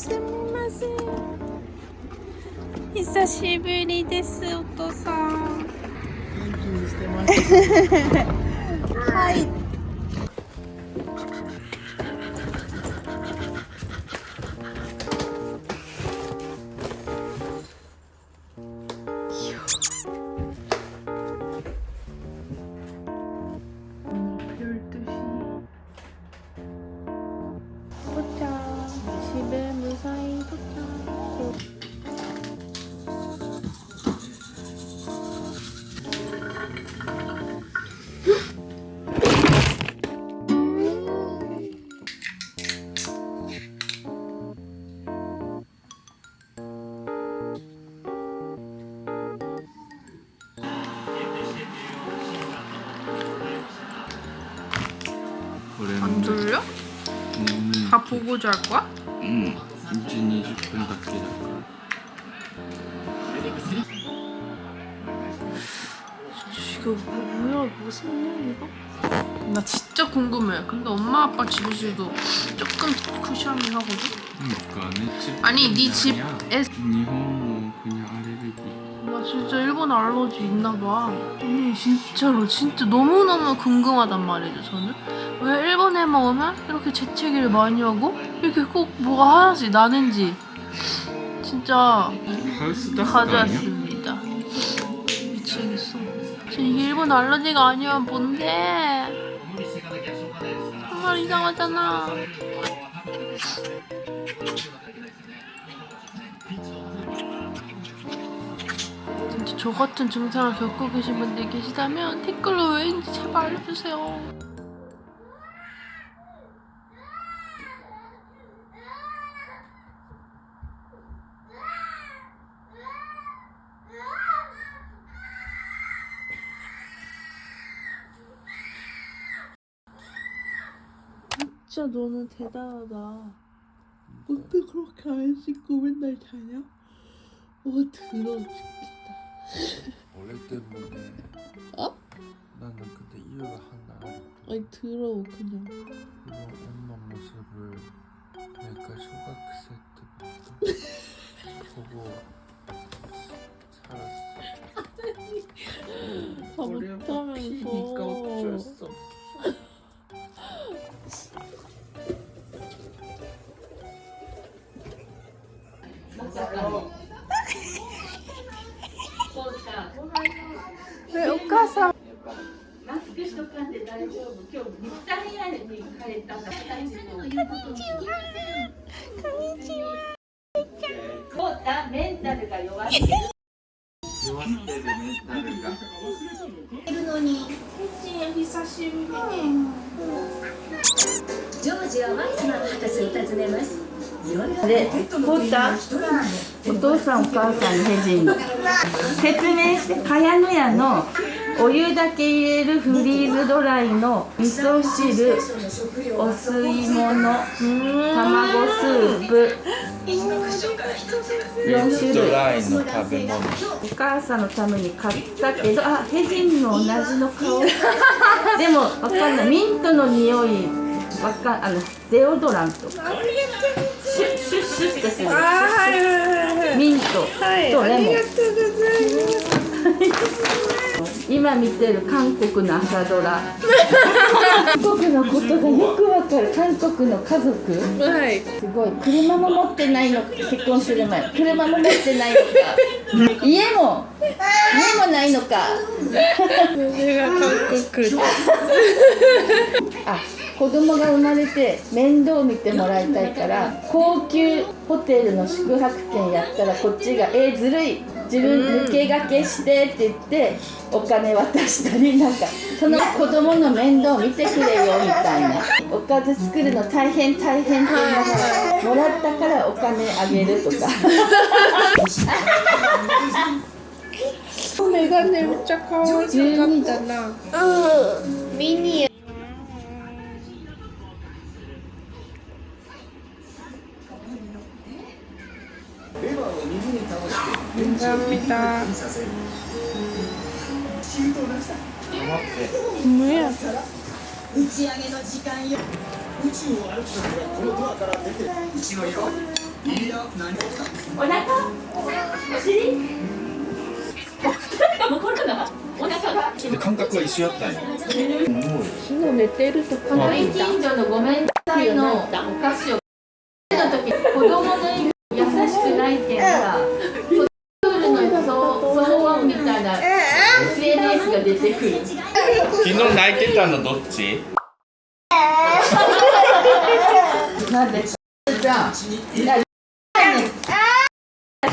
すみません。久しぶりです、お父さん。元気にしてます。はい。도착. 집에 무사히 도착. 안 졸려? 다 보고 잘 거야? 응. 이제 20분 밖에 다 이거 뭐야? 무슨 일 이거? 나 진짜 궁금해. 근데 엄마 아빠 집에서도 조금 쿠션이 하거든? 그러니까 내 집. 아니 네 집에 일본어 그냥 알레르기. 나 진짜 일본 알러지 있나 봐. 아니 진짜로 진짜 너무너무 궁금하단 말이죠 저는. 왜 일본에만 오면 이렇게 재채기를 많이 하고 이렇게 꼭 뭐가 하나씩 나는지 진짜 하우스 다스트 아니야? 가져왔습니다. 미치겠어. 저 이게 일본 알러지가 아니면 뭔데? 정말 이상하잖아. 진짜 저 같은 증상을 겪고 계신 분들 계시다면 댓글로 왜인지 제발 알려주세요. 진짜 너는 대단하다. 어떻게 그렇게 안 씻고 맨날 자냐? 더러워 죽겠다. 원래 때문에. 어? 나는 근데 이유가 하나. 아니 더러워 그냥. 이거 엄마 모습을 내가 초등학생 때부터 보고 살았어. 다 못하면서. 피니까 어쩔 수 없어. 왜お母さんマスクしとかんで大丈夫。今日3日部屋に帰ったんだ。こんにちは。こうたメンタルが弱ってる。弱ってるメンタルが。いるのに。久しぶりに。ジョージはワイスマン博士を訪ねます。で、ポッタお父さんお母さんのヘジン説明して、茅野屋のお湯だけ入れるフリーズドライの味噌汁、お吸い物、卵スープ、4種類。ライの食べ物。お母さんのために買ったけど、あ、ヘジンの同じの香りでもわかんない、ミントの匂いデオドラントシュッシュッシュッとするミントとレモン、今見てる韓国の朝ドラ韓国のことがよくわかる。韓国の家族、すごい。車も持ってないの、結婚する前車も持ってないのか家もないのかあ、子供が生まれて面倒見てもらいたいから高級ホテルの宿泊券やったらこっちがずるい、自分抜け駆けしてって言ってお金渡したり、なんかその子供の面倒見てくれよみたいな、おかず作るの大変って言いながらもらったからお金あげるとかメガネめっちゃ可愛かったな。ミニ감사합니다. 뭐야? 打ち上げの時間よ。宇宙を歩くときはこのドアから出てうちのよ。お腹お尻もうコロナお腹がで感覚は一緒やったんよ。昨日寝てると隣近所のごめんなさいのお菓子をの時子供の優しくないってさプールの騒音みたいな SNS が出てくる。昨日泣いてたのどっち？なんでじゃあし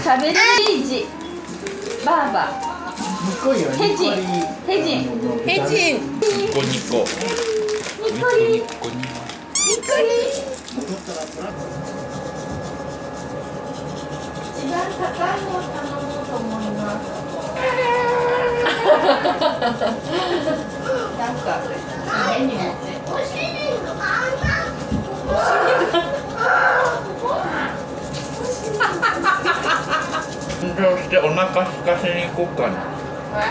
ゃべるリージバーバヘジンヘジンヘジンニコニコ。ニコリニコニコ。ニコリ一番高いのを頼もうと思います。なんか目に持って運動してお腹空かせに行こうかな。飛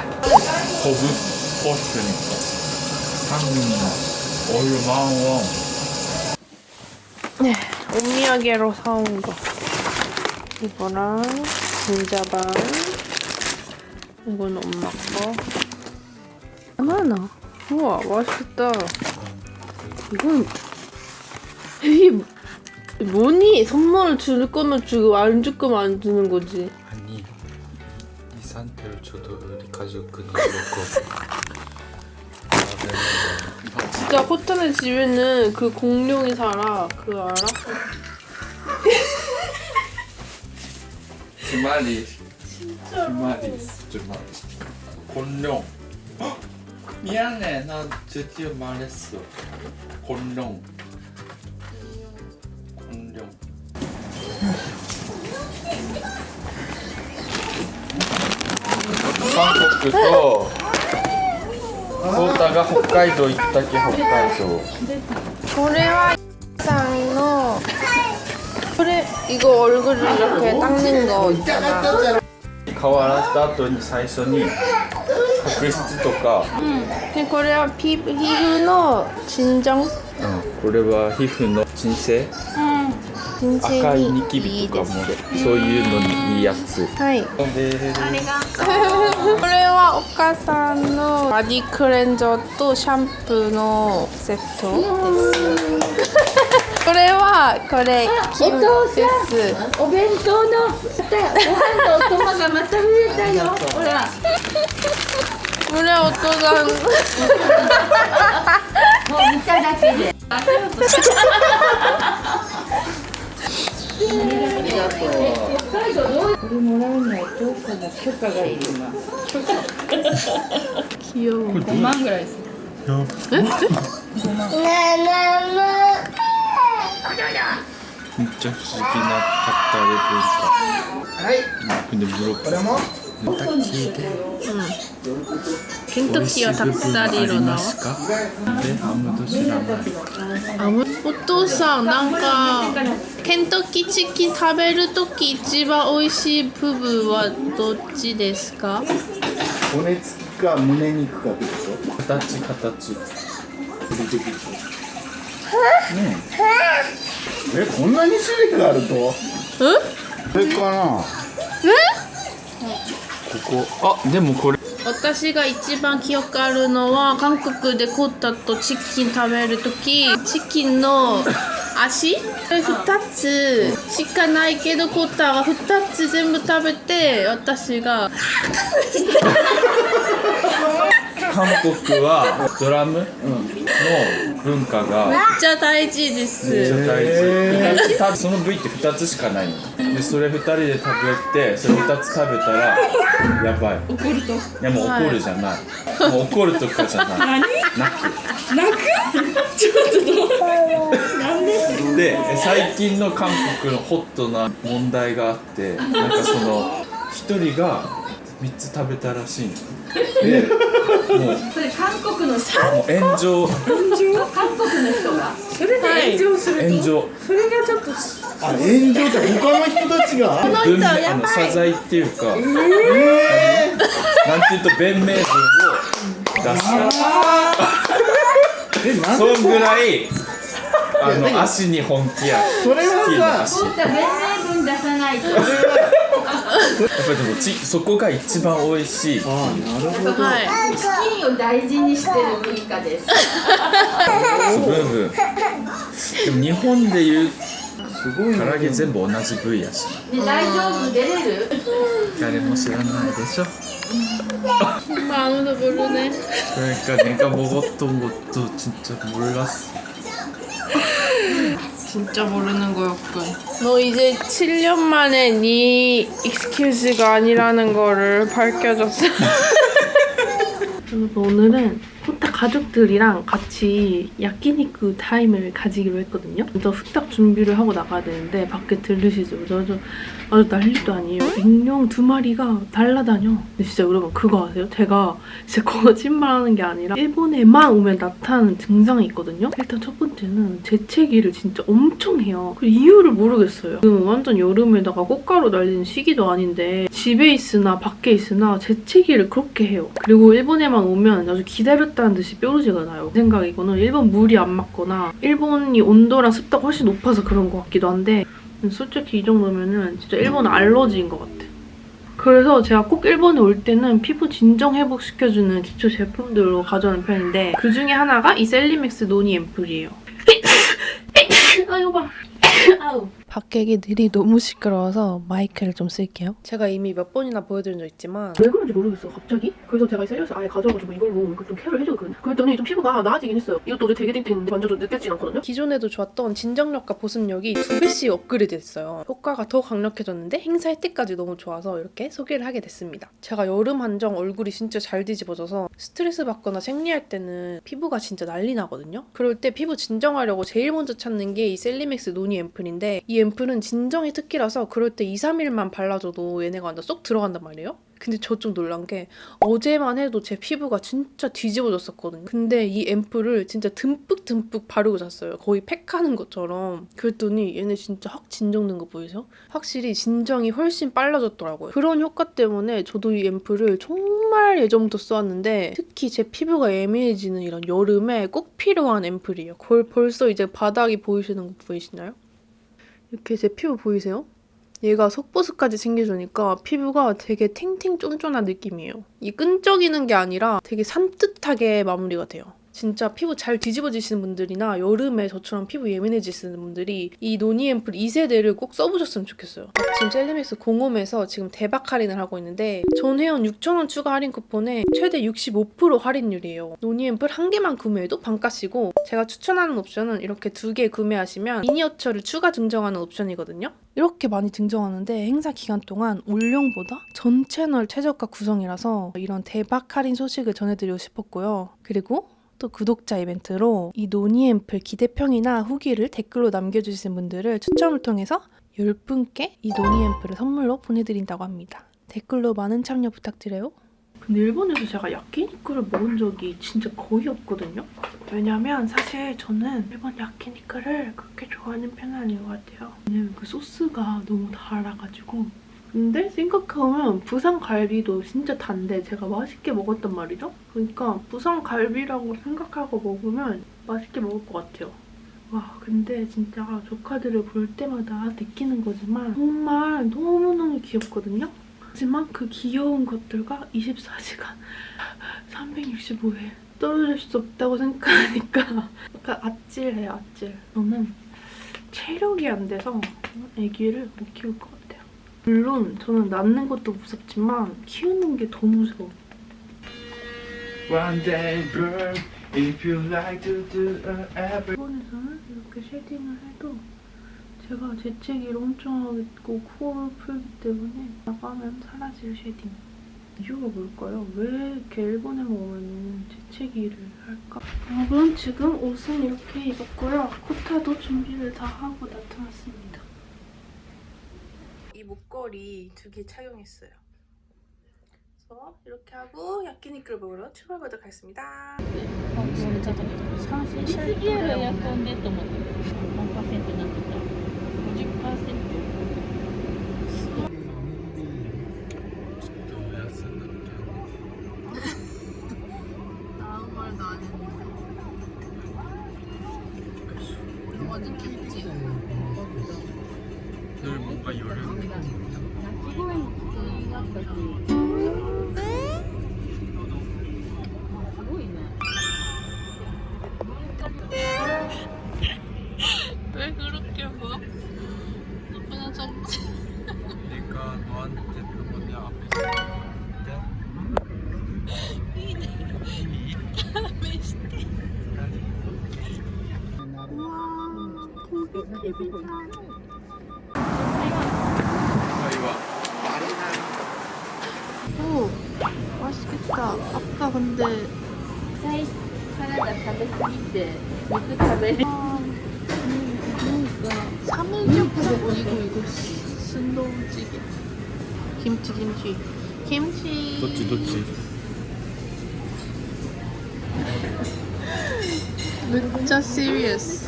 ぶポッシュに3人のオイルマンワン。 옴미야게로 사온 거 이거랑 진자반 이건 엄마 거 바나나 우와 맛있다 이건 이게 뭐니? 선물을 줄 거면 주고 안 줄 거면 안 주는 거지 아니 이 상태로 저도 우리 가족은 먹고 진짜 호탄의 집에는 그 공룡이 살아 그거 알아? 주말이 곤룡. 미안해 나 드디어 말했어. 곤룡. 한국 또 소다가 홋카이도 있다게 홋카이도. これはさんのこれ 이거 얼굴을 이렇게 닦는 거 있잖아 顔洗った後に最初に角質とか、でこれは皮膚の진정これは皮膚の鎮静、赤いニキビとかもそういうのにいいやつ。はい これはお母さんのバディクレンザーとシャンプーのセットですこれはこれキムですお弁当のまたご飯とお供がまた増えたよ。ほら。これお父さんもう見ただけで。北海道どう？これもらうにはお父さんの許可がいるな。귀여워 5万ぐらいする。めっちゃ不思議なカッターではい、文化。근데 물어봐. これも 켄터키와 닭다리로 나와 네, 아무도 싫어하나. お父さんなんかケンタッキーチキン食べるとき一番美味しい部分はどっちですか？骨付きか胸肉かってこ形。こんなに種類があると？これかな？ここあでもこれ私が一番記憶あるのは韓国でコッタとチキン食べるときチキンの足2つしかないけどコッタが2つ全部食べて私が韓国はドラムの文化がめっちゃ大事でめっちすゃ大事。その部位って2つしかないの。でそれ2人で食べてそれ2つ食べたらやばい。怒ると？いやもう怒るじゃない。もう怒るとかじゃない。泣く？ちょっとなんで？で最近の韓国のホットな問題があってなんかその1人が3つ食べたらしいの。でもうそれ韓国の人。もう炎上韓国の人が。それで炎上する。炎上それがちょっと。あ、炎上って他の人たちが？文明謝罪っていうか、なんていうと弁明文を出した。そんぐらい足に本気やそれはさそうだ弁明文出さないと。やっぱりでもそこが一番美味しい。ああなるほどはいチキンを大事にしてる文化です。ブームでも日本でいうすごい唐揚げ全部同じ部位やしね、大丈夫出れる？誰も知らないでしょ。 아무도 모르네. 그러니까 내가 먹었던 것도 진짜 몰랐어. 진짜 모르는 거였군. 너 이제 7년 만에 네 익스큐즈가 아니라는 거를 밝혀줬어. 그래서 오늘은 후딱 가족들이랑 같이 야끼니쿠 타임을 가지기로 했거든요. 먼저 후딱 준비를 하고 나가야 되는데 밖에 들으시죠? 아주 난리도 아니에요. 익룡 2마리가 날아다녀. 근데 진짜 여러분 그거 아세요? 제가 진짜 거짓말하는 게 아니라 일본에만 오면 나타나는 증상이 있거든요. 일단 첫 번째는 재채기를 진짜 엄청 해요. 그 이유를 모르겠어요. 지금 완전 여름에다가 꽃가루 날리는 시기도 아닌데 집에 있으나 밖에 있으나 재채기를 그렇게 해요. 그리고 일본에만 오면 아주 기다렸다는 듯이 뾰루지가 나요. 제 생각이고는 일본 물이 안 맞거나 일본이 온도랑 습도가 훨씬 높아서 그런 것 같기도 한데 솔직히 이 정도면은 진짜 일본 알러지인 것 같아. 그래서 제가 꼭 일본에 올 때는 피부 진정 회복시켜주는 기초 제품들로 가져오는 편인데 그 중에 하나가 이 셀리맥스 노니 앰플이에요. 아이고 봐. 아우. 밖에 애기들이 너무 시끄러워서 마이크를 좀 쓸게요. 제가 이미 몇 번이나 보여드린 적 있지만 왜 그런지 모르겠어 갑자기. 그래서 제가 이 셀리맥스 아예 가져와가지고 이걸로 좀 케어를 해주거든요. 그랬더니 좀 피부가 나아지긴 했어요. 이것도 어제 되게 땡땡했는데 만져도 느껴지진 않거든요. 기존에도 좋았던 진정력과 보습력이 2배씩 업그레이드 됐어요. 효과가 더 강력해졌는데 행사할 때까지 너무 좋아서 이렇게 소개를 하게 됐습니다. 제가 여름 한정 얼굴이 진짜 잘 뒤집어져서 스트레스 받거나 생리할 때는 피부가 진짜 난리 나거든요. 그럴 때 피부 진정하려고 제일 먼저 찾는 게 이 셀리맥스 노니 앰플인데 이 앰플은 진정이 특기라서 그럴 때 2-3일만 발라줘도 얘네가 완전 쏙 들어간단 말이에요. 근데 저 좀 놀란 게 어제만 해도 제 피부가 진짜 뒤집어졌었거든요. 근데 이 앰플을 진짜 듬뿍듬뿍 바르고 잤어요. 거의 팩하는 것처럼. 그랬더니 얘네 진짜 확 진정된 거 보이세요? 확실히 진정이 훨씬 빨라졌더라고요. 그런 효과 때문에 저도 이 앰플을 정말 예전부터 써왔는데 특히 제 피부가 예민해지는 이런 여름에 꼭 필요한 앰플이에요. 벌써 이제 바닥이 보이시는 거 보이시나요? 이렇게 제 피부 보이세요? 얘가 속보습까지 챙겨주니까 피부가 되게 탱탱 쫀쫀한 느낌이에요. 이 끈적이는 게 아니라 되게 산뜻하게 마무리가 돼요. 진짜 피부 잘 뒤집어지시는 분들이나 여름에 저처럼 피부 예민해지시는 분들이 이 노니 앰플 2세대를 꼭 써보셨으면 좋겠어요. 지금 셀리맥스 공홈에서 지금 대박 할인을 하고 있는데 전 회원 6,000원 추가 할인 쿠폰에 최대 65% 할인율이에요. 노니 앰플 한 개만 구매해도 반값이고 제가 추천하는 옵션은 이렇게 2개 구매하시면 미니어처를 추가 증정하는 옵션이거든요. 이렇게 많이 증정하는데 행사 기간 동안 올영보다 전 채널 최저가 구성이라서 이런 대박 할인 소식을 전해드리고 싶었고요. 그리고 또 구독자 이벤트로 이 노니 앰플 기대평이나 후기를 댓글로 남겨주신 분들을 추첨을 통해서 10분께 이 노니 앰플을 선물로 보내드린다고 합니다. 댓글로 많은 참여 부탁드려요. 근데 일본에서 제가 야끼니쿠를 먹은 적이 진짜 거의 없거든요. 왜냐면 사실 저는 일본 야끼니쿠를 그렇게 좋아하는 편은 아닌 것 같아요. 왜냐면 그 소스가 너무 달아가지고. 근데 생각해보면 부산 갈비도 진짜 단데 제가 맛있게 먹었단 말이죠? 그러니까 부산 갈비라고 생각하고 먹으면 맛있게 먹을 것 같아요. 와 근데 진짜 조카들을 볼 때마다 느끼는 거지만 정말 너무너무 귀엽거든요? 하지만 그 귀여운 것들과 24시간 365일 떨어질 수 없다고 생각하니까 약간 아찔해요, 아찔. 저는 체력이 안 돼서 애기를 못 키울 것 같아요. 물론 저는 낳는 것도 무섭지만 키우는 게 더 무서워. One day bird, if you like to do every. 일본에서는 이렇게 쉐딩을 해도 제가 재채기를 엄청 하겠고 코를 풀기 때문에 나가면 사라질 쉐딩. 이유가 뭘까요? 왜 이렇게 일본에 오면 재채기를 할까? 여러분 지금 옷은 이렇게 입었고요. 코타도 준비를 다 하고 나타났습니다. 이 목걸이 2개 착용했어요. 그래서 이렇게 하고 야끼니쿠를 먹으러 출발하도록 하겠습니다. 37도래요. 에어컨でと思って何パーセントになってた 50% 늘 뭔가 여름 왜 그렇게 봐? 나 좀... 내가 너한테 병원에 앞에서 오, 맛있겠다. 아빠 근데 サラダ食べ過ぎて肉食べれ 사물겹살 이거 순두부찌개. 김치. どっちどっち 진짜 serious.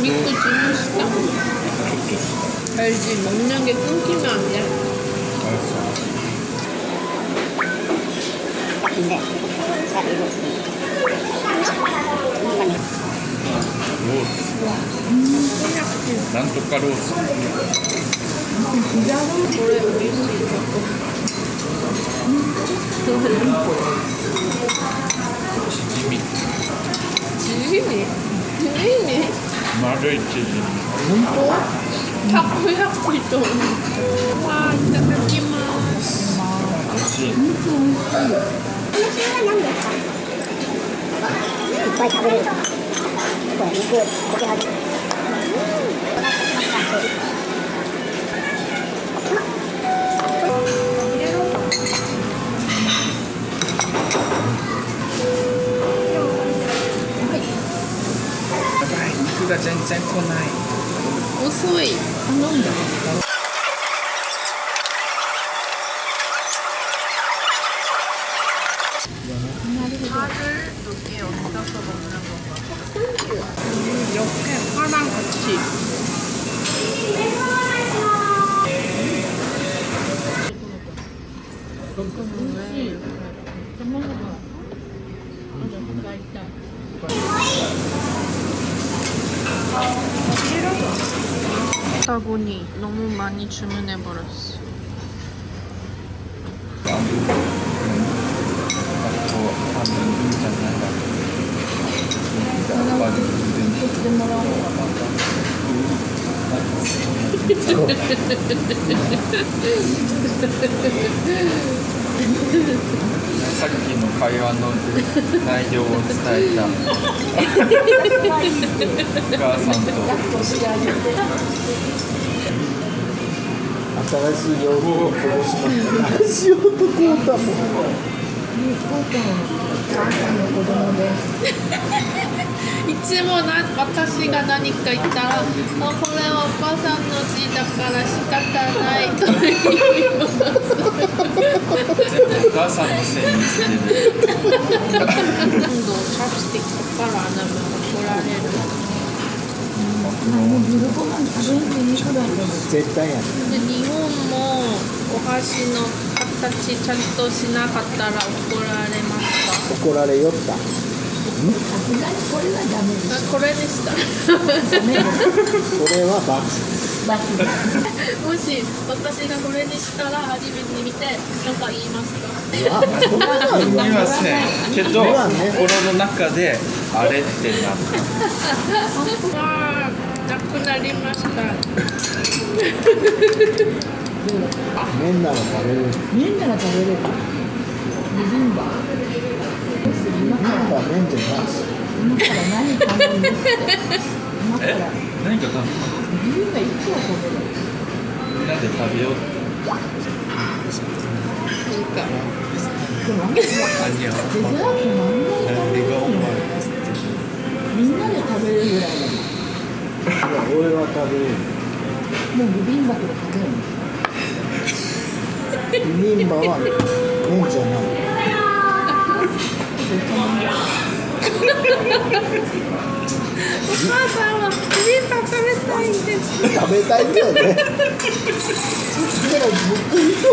믿고 주무시다. 알지? 먹는 게 끊기면 안 돼.なんとかロース 노래 우리 수 있었고. 지짐이? 지짐이? 丸いチヂミ 타코야끼도. 와, 이따다키마스. 美味しいいっぱい食べれる。これ肉溶け始める。やばい肉が全然来ない 遅い. 파를 여기에 얹어서 먹는 건가? 옆에 파랑 같이. 먹다 보니 너무 많이 주문해버렸어. 半分いいんじゃないかじゃあさっきの会話の内容を伝えたお母さんと新しい洋服をこぼしました塩とこうだもんいつも私が何か言ったら、これはお母さんの字だから仕方ないと言います。お母さんのせいにしてる今度チャップスティックからあなた怒られる。絶対やねで日本もお箸の形ちゃんとしなかったら怒られました。怒られよったこれでした。これは罰もし私がこれにしたら初めて見て何か言いますか？言いますねけど心の中であれってなるわー、なくなりました。麺なら食べれる麺なら食べれる。ビビンバ。今から麺は麺じゃないし今から何頼むんですって。今から何か食ビビンバ1個は食べる。べみんなで食べようってなんかでもアニャデザート何何がるもうビビンバとか食べるの？ビビンバは麺じゃない。お母さんはビビンバ食べたいんです。食べたいんだよね。そっからずっと言うと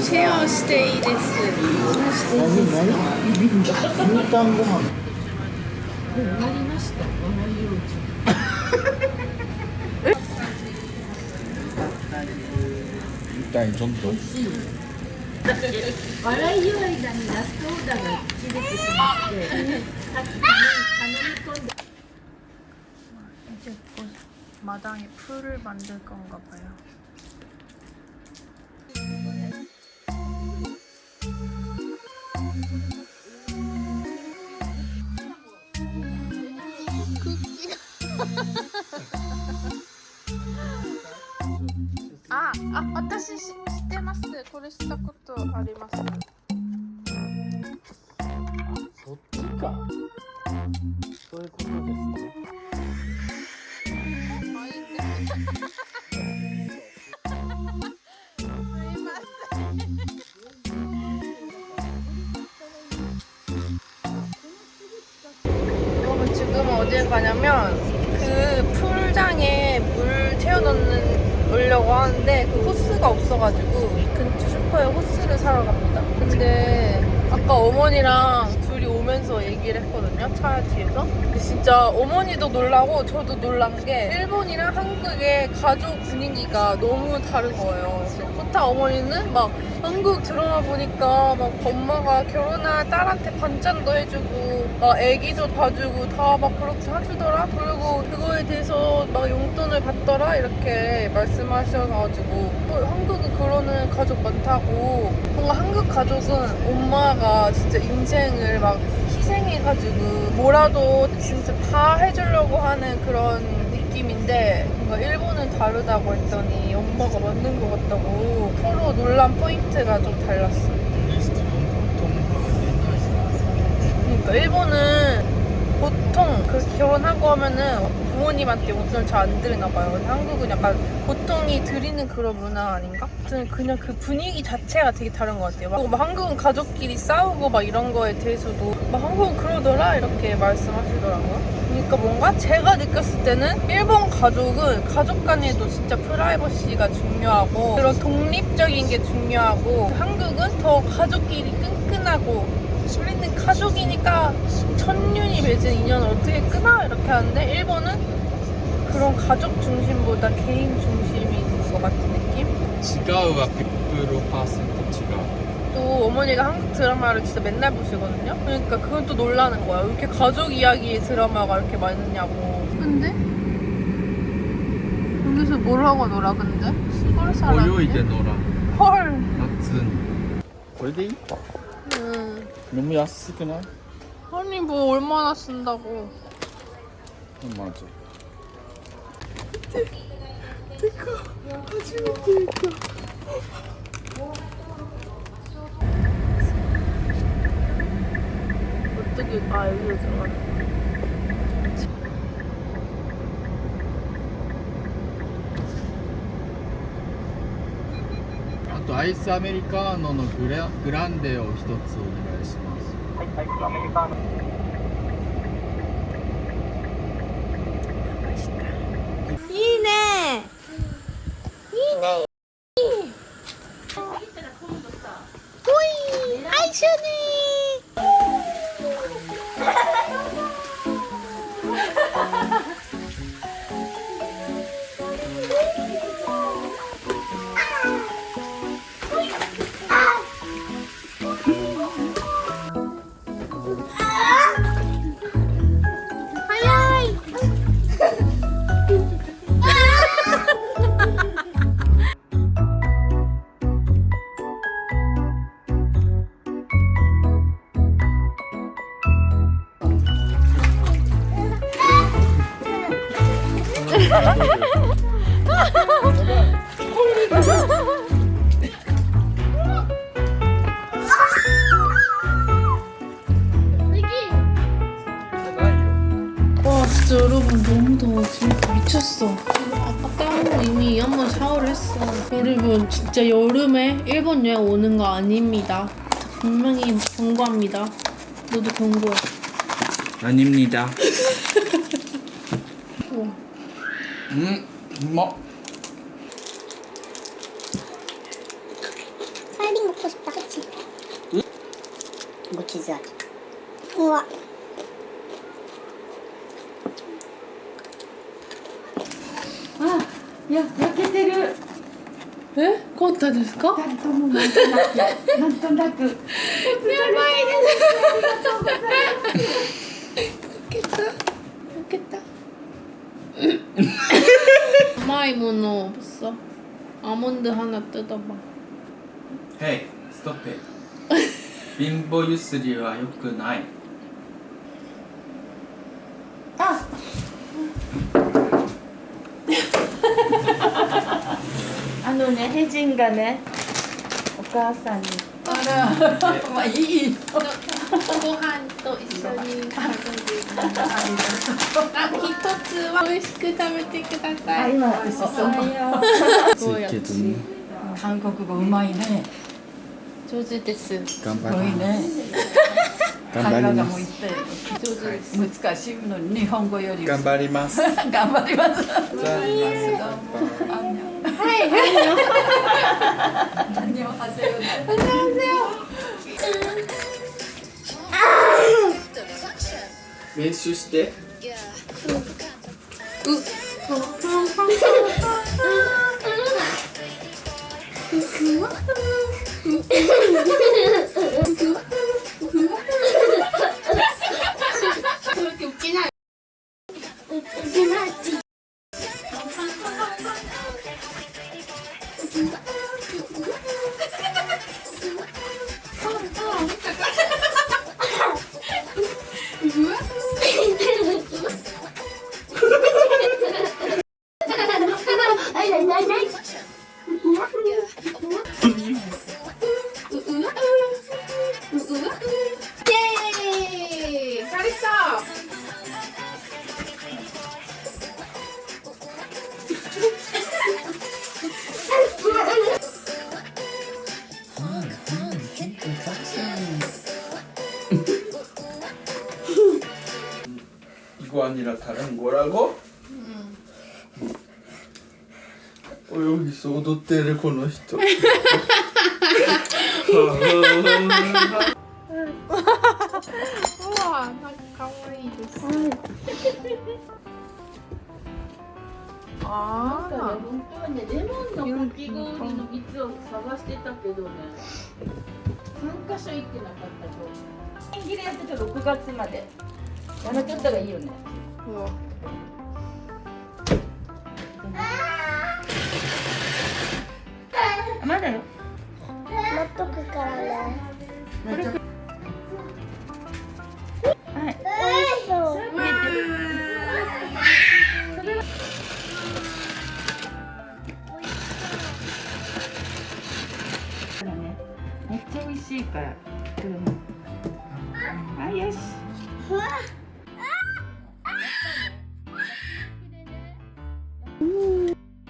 シェアしていいです。何ビビンバ牛タンご飯。終わりました。笑い幼稚。みたいにちょっと笑いよいだにラストオーダーが切れてしまって、さっき頼み込んで。이제 곧 마당에 풀을 만들 건가 봐요. 아, 私知ってます。これしたことあります。そっちか。そういうことですね。여러분 지금 어딜 가냐면 그 풀장에 물 채워넣으려고 하는데 그 호스가 없어가지고 근처 슈퍼에 호스를 사러 갑니다. 근데 아까 어머니랑 둘이 오면서 얘기를 했거든요. 차 뒤에서. 근데 진짜 어머니도 놀라고 저도 놀란 게 일본이랑 한국의 가족 분위기가 너무 다른 거예요. 코타 어머니는 막 한국 드라마 보니까 막 엄마가 결혼한 딸한테 반찬도 해주고 막 애기도 봐주고 다 막 그렇게 해주더라. 그리고 그거에 대해서 막 용돈을 받더라 이렇게 말씀하셔가지고 한국은 그러는 가족 많다고. 뭔가 한국 가족은 엄마가 진짜 인생을 막 희생해가지고 뭐라도 진짜 다 해주려고 하는 그런 느낌인데 뭔가 일본은 다르다고 했더니 엄마가 맞는 것 같다고. 서로 놀란 포인트가 좀 달랐어요. 그러니까 일본은 보통 그 결혼하고 하면은 부모님한테 용돈을 잘 안 드리나 봐요. 근데 한국은 약간 보통이 드리는 그런 문화 아닌가? 아무튼 그냥 그 분위기 자체가 되게 다른 것 같아요. 막 한국은 가족끼리 싸우고 막 이런 거에 대해서도 막 한국은 그러더라 이렇게 말씀하시더라고요. 그러니까 뭔가 제가 느꼈을 때는 일본 가족은 가족 간에도 진짜 프라이버시가 중요하고 그런 독립적인 게 중요하고 한국은 더 가족끼리 끈끈하고 우리는 가족이니까 천년이 맺은 인연을 어떻게 끊어? 이렇게 하는데 일본은 그런 가족 중심보다 개인 중심이 있는 것 같은 느낌? 違うわ100%違う 또 어머니가 한국 드라마를 진짜 맨날 보시거든요? 그러니까 그건 또 놀라는 거야. 왜 이렇게 가족 이야기의 드라마가 이렇게 많냐고. 근데? 여기서 뭘 하고 놀아 근데? 시골 사람인데? 泳いで乗ら 헐. 夏にこれでいい？ 응. 너무 安くない？ 아니 뭐 얼마나 쓴다고. 맞아. 어떻게 여기로 들어가는 거야? あとアイスアメリカーノのグランデを一つお願いします。いいねいいねほいアイシャ와 진짜 진짜 여러분 너무 더워. 진짜 미쳤어. 아까 땀으로 이미 한번 샤워를 했어. 여러분 진짜 여름에 일본 여행 오는 거 아닙니다. 분명히 경고합니다. 너도 경고해. 아닙니다. 우와.うまっ。 사이빙 먹고 싶다, 그치? 응? 뭐 치즈味. 우와. 아, 焼けてる。え、凍ったですか？二人ともなんとなく。やばいです。開けた。甘いもの없어。아몬드 하나 뜯어봐. 헤이, 스톱해. 빈보 유스리は良くない。ああのね、ヘジンがね、お母さんに。ご飯と一緒に食べてください。一つは美味しく食べてください。今、おはよう。すごいけどね。韓国語うまいね。上手です。頑すごいね。頑張ります。会話がもう言って上手です。難しいのに日本語より頑張ります。頑張ります。じゃあ、はい、何をはせよね。練習して。이거 아니라 다른 거라고? 여기서 踊ってるこの人. 우와, 가와이 됐어. 아, 本当はね、レモンのかき氷の蜜を探してたけどね、3カ所行ってなかったと。切れやってた6月まで。やめとったがいいよね。 우와. 아, 맞아요. 持っとくからね。はい。そう。めっちゃ美味しいから。これも。あ、よし。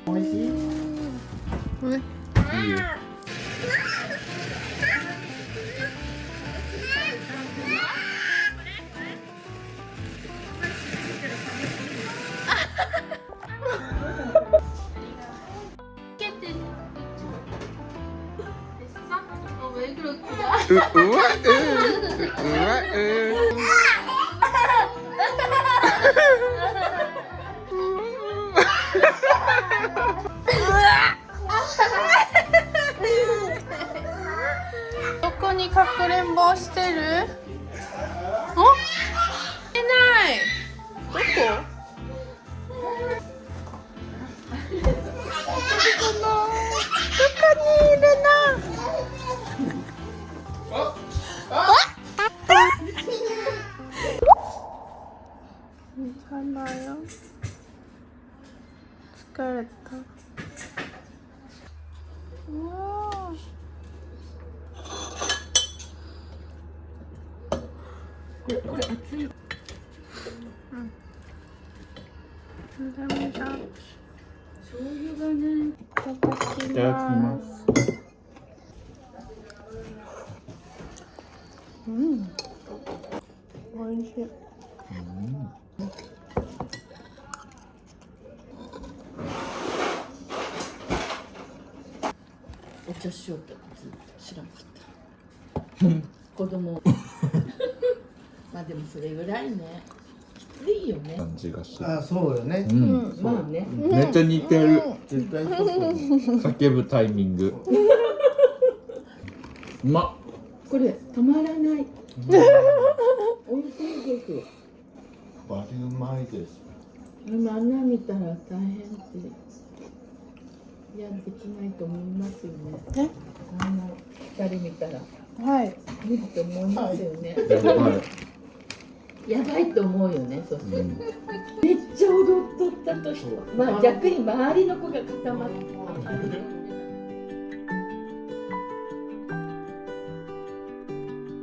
美味しい。왜 그렇게どこにかくれんぼしてる？お？いない。どこ？どこにいるの？괜찮아요? 疲れた. 우와. 감사합니다. 醤油がね、いただきいただきま。ますおいしい。お茶しようと知らんかった。子供。まあでもそれぐらいね。きついよね。感じがする。あ、そうよね。うん、まあね。めっちゃ似てる。絶対そうそう。叫ぶタイミング。うまっ。これ止まらない。美味しいです。バリうまいです。今あんな見たら大変って。いや、できないと思いますよね。あの二人見たら。はい。無理と思いますよね。やばい。やばいと思うよね、そして。めっちゃ踊っとったとして。まあ逆に周りの子が固まって。